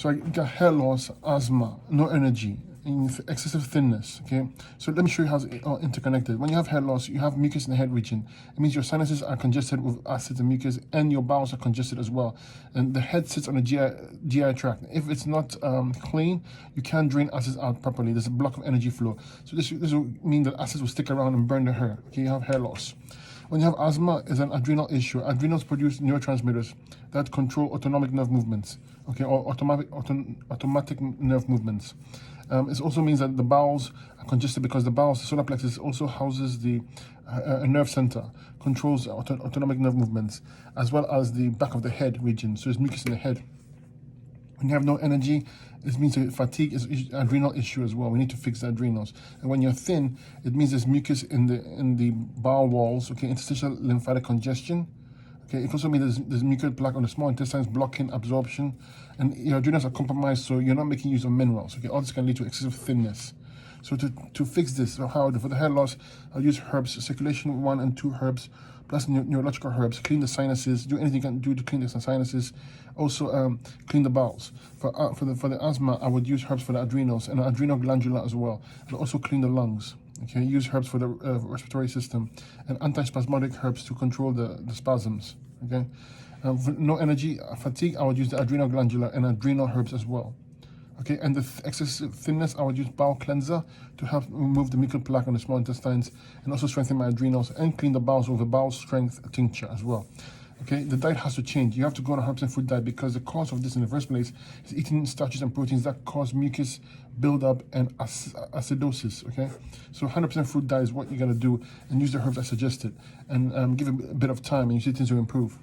So I got hair loss, asthma, no energy, excessive thinness, okay? So let me show you how it's interconnected. When you have hair loss, you have mucus in the head region. It means your sinuses are congested with acids and mucus, and your bowels are congested as well. And the head sits on the GI tract. If it's not clean, you can't drain acids out properly. There's a block of energy flow. So this will mean that acids will stick around and burn the hair, okay? You have hair loss. When you have asthma, it's an adrenal issue. Adrenals produce neurotransmitters that control autonomic nerve movements, okay, or automatic nerve movements. It also means that the bowels are congested because the bowels, the solar plexus, also houses the a nerve center, controls autonomic nerve movements, as well as the back of the head region. So there's mucus in the head. When you have no energy, it means that fatigue is an adrenal issue as well. We need to fix the adrenals. And when you're thin, it means there's mucus in the bowel walls, okay, interstitial lymphatic congestion. Okay, it also means there's mucus plaque on the small intestines blocking absorption, and your adrenals are compromised, so you're not making use of minerals. Okay, all this can lead to excessive thinness. So to fix this, so how for the hair loss, I'll use herbs, circulation 1 and 2 herbs, plus neurological herbs, clean the sinuses, do anything you can do to clean the sinuses. Also clean the bowels. For the asthma, I would use herbs for the adrenals and the adrenal glandular as well, and also clean the lungs. Okay, use herbs for the respiratory system, and antispasmodic herbs to control the spasms. Okay, for no energy, fatigue, I would use the adrenal glandular and adrenal herbs as well. Okay, and the excessive thinness, I would use bowel cleanser to help remove the mucus plaque on the small intestines, and also strengthen my adrenals and clean the bowels with a bowel strength tincture as well. Okay, the diet has to change. You have to go on a 100% food diet, because the cause of this in the first place is eating starches and proteins that cause mucus buildup and acidosis. Okay, so 100% food diet is what you're gonna do, and use the herbs I suggested, and give it a bit of time, and you see things will improve.